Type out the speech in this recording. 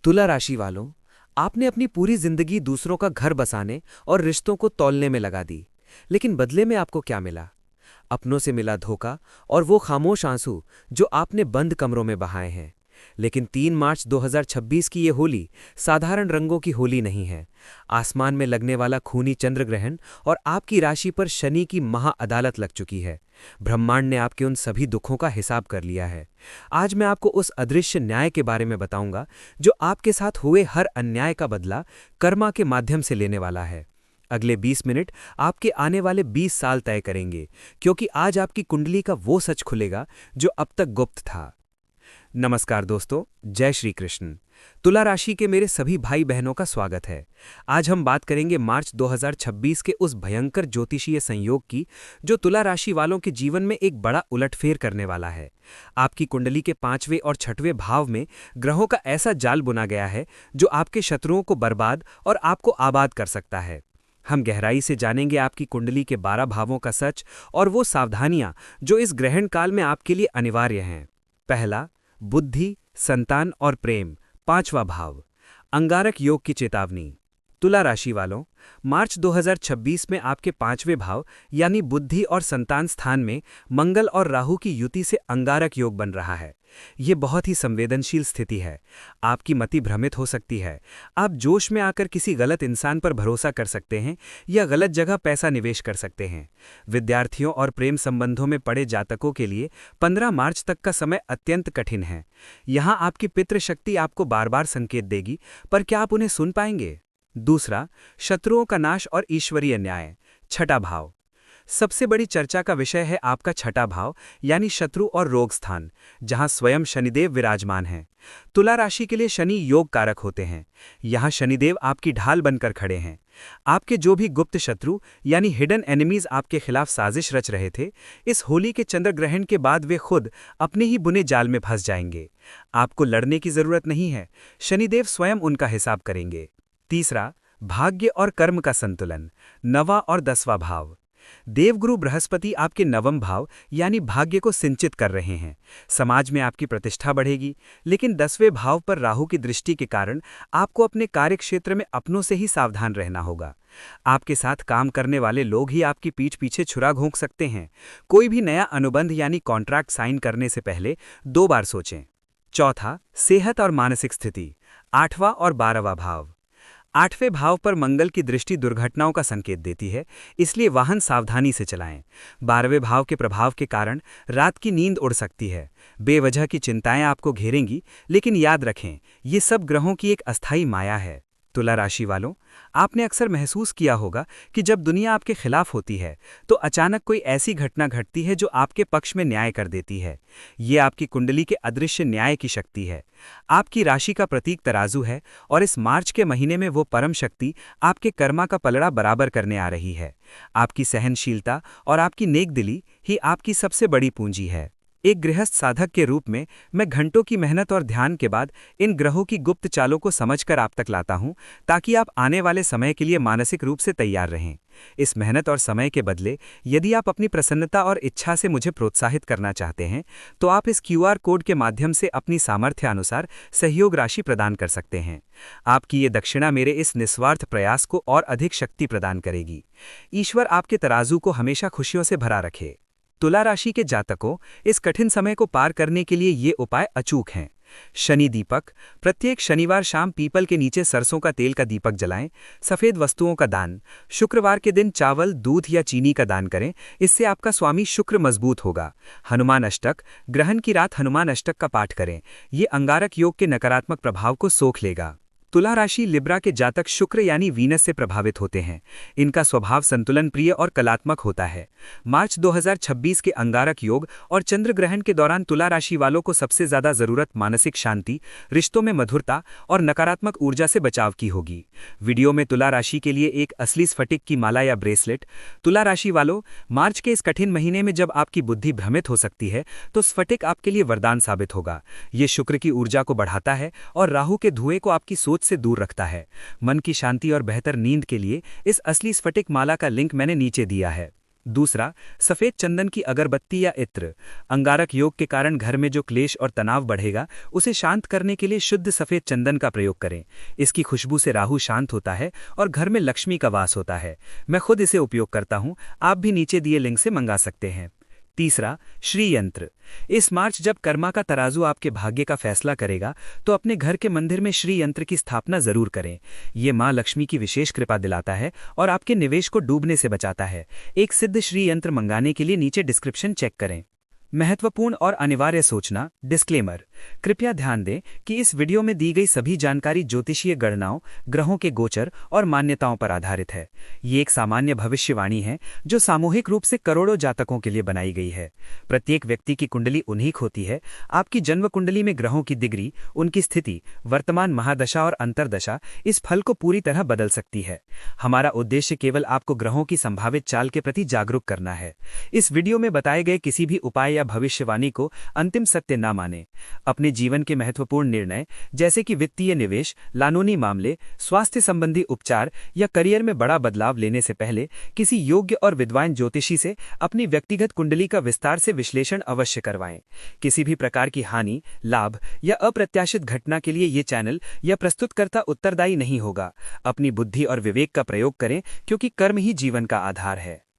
तुला राशि वालों, आपने अपनी पूरी जिंदगी दूसरों का घर बसाने और रिश्तों को तौलने में लगा दी। लेकिन बदले में आपको क्या मिला? अपनों से मिला धोखा और वो खामोश आंसू जो आपने बंद कमरों में बहाए हैं। लेकिन 3 मार्च 2026 की ये होली साधारण रंगों की होली नहीं है। आसमान में लगने वाला खूनी चंद्रग्रहण और आपकी राशि पर शनि की महा अदालत लग चुकी है। ब्रह्मांड ने आपके उन सभी दुखों का हिसाब कर लिया है। आज मैं आपको उस अदृश्य न्याय के बारे में बताऊंगा जो आपके साथ हुए हर अन्याय का बदला कर्मा के माध्यम से लेने वाला है। अगले 20 मिनट आपके आने वाले 20 साल तय करेंगे, क्योंकि आज आपकी कुंडली का वो सच खुलेगा जो अब तक गुप्त था। नमस्कार दोस्तों, जय श्री कृष्ण। तुला राशि के मेरे सभी भाई बहनों का स्वागत है। आज हम बात करेंगे मार्च 2026 के उस भयंकर ज्योतिषीय संयोग की जो तुला राशि वालों के जीवन में एक बड़ा उलटफेर करने वाला है। आपकी कुंडली के 5वें और 6वें भाव में ग्रहों का ऐसा जाल बुना गया है जो आपके शत्रुओं को बर्बाद और आपको आबाद कर सकता है। हम गहराई से जानेंगे आपकी कुंडली के 12 भावों का सच और वो सावधानियां जो इस ग्रहण काल में आपके लिए अनिवार्य हैं। पहला, बुद्धि, संतान और प्रेम। 5वां भाव, अंगारक योग की चेतावनी। तुला राशि वालों, मार्च 2026 में आपके 5वें भाव यानी बुद्धि और संतान स्थान में मंगल और राहु की युति से अंगारक योग बन रहा है। ये बहुत ही संवेदनशील स्थिति है। आपकी मति भ्रमित हो सकती है। आप जोश में आकर किसी गलत इंसान पर भरोसा कर सकते हैं या गलत जगह पैसा निवेश कर सकते हैं। विद्यार्थियों और प्रेम संबंधों में पड़े जातकों के लिए 15 मार्च तक का समय अत्यंत कठिन है। यहाँ आपकी पितृशक्ति आपको बार बार संकेत देगी, पर क्या आप उन्हें सुन पाएंगे? दूसरा, शत्रुओं का नाश और ईश्वरीय न्याय। 6ठा भाव, सबसे बड़ी चर्चा का विषय है आपका 6ठा भाव यानी शत्रु और रोग स्थान, जहां स्वयं शनिदेव विराजमान हैं। तुला राशि के लिए शनि योग कारक होते हैं। यहां शनिदेव आपकी ढाल बनकर खड़े हैं। आपके जो भी गुप्त शत्रु यानी हिडन एनिमीज आपके खिलाफ साजिश रच रहे थे, इस होली के चंद्र ग्रहण के बाद वे खुद अपने ही बुने जाल में फंस जाएंगे। आपको लड़ने की जरूरत नहीं है, शनिदेव स्वयं उनका हिसाब करेंगे। तीसरा, भाग्य और कर्म का संतुलन। 9वां और 10वां भाव, देवगुरु बृहस्पति आपके 9वें भाव यानी भाग्य को सिंचित कर रहे हैं। समाज में आपकी प्रतिष्ठा बढ़ेगी, लेकिन 10वें भाव पर राहु की दृष्टि के कारण आपको अपने कार्यक्षेत्र में अपनों से ही सावधान रहना होगा। आपके साथ काम करने वाले लोग ही आपकी पीठ पीछे छुरा घोंक सकते हैं। कोई भी नया अनुबंध यानी कॉन्ट्रैक्ट साइन करने से पहले 2 बार सोचें। चौथा, सेहत और मानसिक स्थिति। 8वां और 12वां भाव, 8वें भाव पर मंगल की दृष्टि दुर्घटनाओं का संकेत देती है, इसलिए वाहन सावधानी से चलाएं। 12वें भाव के प्रभाव के कारण रात की नींद उड़ सकती है। बेवजह की चिंताएं आपको घेरेंगी, लेकिन याद रखें, ये सब ग्रहों की एक अस्थायी माया है। तुला राशि वालों, आपने अक्सर महसूस किया होगा कि जब दुनिया आपके खिलाफ होती है तो अचानक कोई ऐसी घटना घटती है जो आपके पक्ष में न्याय कर देती है। ये आपकी कुंडली के अदृश्य न्याय की शक्ति है। आपकी राशि का प्रतीक तराजू है और इस मार्च के महीने में वो परम शक्ति आपके कर्मा का पलड़ा बराबर करने आ रही है। आपकी सहनशीलता और आपकी नेकदिली ही आपकी सबसे बड़ी पूंजी है। एक गृहस्थ साधक के रूप में मैं घंटों की मेहनत और ध्यान के बाद इन ग्रहों की गुप्त चालों को समझकर आप तक लाता हूं, ताकि आप आने वाले समय के लिए मानसिक रूप से तैयार रहें। इस मेहनत और समय के बदले यदि आप अपनी प्रसन्नता और इच्छा से मुझे प्रोत्साहित करना चाहते हैं, तो आप इस QR कोड के माध्यम से अपनी सामर्थ्य अनुसार सहयोग राशि प्रदान कर सकते हैं। आपकी ये दक्षिणा मेरे इस निस्वार्थ प्रयास को और अधिक शक्ति प्रदान करेगी। ईश्वर आपके तराजू को हमेशा खुशियों से भरा रखे। तुला राशि के जातकों, इस कठिन समय को पार करने के लिए ये उपाय अचूक हैं। शनि दीपक, प्रत्येक शनिवार शाम पीपल के नीचे सरसों का तेल का दीपक जलाएं। सफेद वस्तुओं का दान, शुक्रवार के दिन चावल, दूध या चीनी का दान करें, इससे आपका स्वामी शुक्र मजबूत होगा। हनुमान अष्टक, ग्रहण की रात हनुमान अष्टक का पाठ करें, ये अंगारक योग के नकारात्मक प्रभाव को सोख लेगा। तुला राशि लिब्रा के जातक शुक्र यानी वीनस से प्रभावित होते हैं। इनका स्वभाव संतुलन प्रिय और कलात्मक होता है। मार्च 2026 के अंगारक योग और चंद्र ग्रहण के दौरान तुला राशि वालों को सबसे ज्यादा जरूरत मानसिक शांति, रिश्तों में मधुरता और नकारात्मक ऊर्जा से बचाव की होगी। वीडियो में तुला राशि के लिए एक असली स्फटिक की माला या ब्रेसलेट। तुला राशि वालों, मार्च के इस कठिन महीने में जब आपकी बुद्धि भ्रमित हो सकती है, तो स्फटिक आपके लिए वरदान साबित होगा। ये शुक्र की ऊर्जा को बढ़ाता है और राहु के धुएं को आपकी सोच से दूर रखता है। मन की शांति और बेहतर नींद के लिए इस असली स्फटिक माला का लिंक मैंने नीचे दिया है। दूसरा, सफेद चंदन की अगरबत्ती या इत्र। अंगारक योग के कारण घर में जो क्लेश और तनाव बढ़ेगा, उसे शांत करने के लिए शुद्ध सफेद चंदन का प्रयोग करें। इसकी खुशबू से राहु शांत होता है और घर में लक्ष्मी का वास होता है। मैं खुद इसे उपयोग करता हूं, आप भी नीचे दिए लिंक से मंगा सकते हैं। तीसरा, श्री यंत्र। इस मार्च जब कर्मा का तराजू आपके भाग्य का फैसला करेगा, तो अपने घर के मंदिर में श्री यंत्र की स्थापना जरूर करें। ये मां लक्ष्मी की विशेष कृपा दिलाता है और आपके निवेश को डूबने से बचाता है। एक सिद्ध श्री यंत्र मंगाने के लिए नीचे डिस्क्रिप्शन चेक करें। महत्वपूर्ण और अनिवार्य सूचना, डिस्क्लेमर। कृपया ध्यान दें कि इस वीडियो में दी गई सभी जानकारी ज्योतिषीय गणनाओं, ग्रहों के गोचर और मान्यताओं पर आधारित है। ये एक सामान्य भविष्यवाणी है जो सामूहिक रूप से करोड़ों जातकों के लिए बनाई गई है। प्रत्येक व्यक्ति की कुंडली उन्हीं होती है। आपकी जन्म कुंडली में ग्रहों की डिग्री, उनकी स्थिति, वर्तमान महादशा और अंतर्दशा इस फल को पूरी तरह बदल सकती है। हमारा उद्देश्य केवल आपको ग्रहों की संभावित चाल के प्रति जागरूक करना है। इस वीडियो में बताए गए किसी भी उपाय या भविष्यवाणी को अंतिम सत्य न माने। अपने जीवन के महत्वपूर्ण निर्णय, जैसे कि वित्तीय निवेश, कानूनी मामले, स्वास्थ्य संबंधी उपचार या करियर में बड़ा बदलाव लेने से पहले किसी योग्य और विद्वान ज्योतिषी से अपनी व्यक्तिगत कुंडली का विस्तार से विश्लेषण अवश्य करवाएं। किसी भी प्रकार की हानि, लाभ या अप्रत्याशित घटना के लिए ये चैनल या प्रस्तुतकर्ता उत्तरदायी नहीं होगा। अपनी बुद्धि और विवेक का प्रयोग करें, क्योंकि कर्म ही जीवन का आधार है।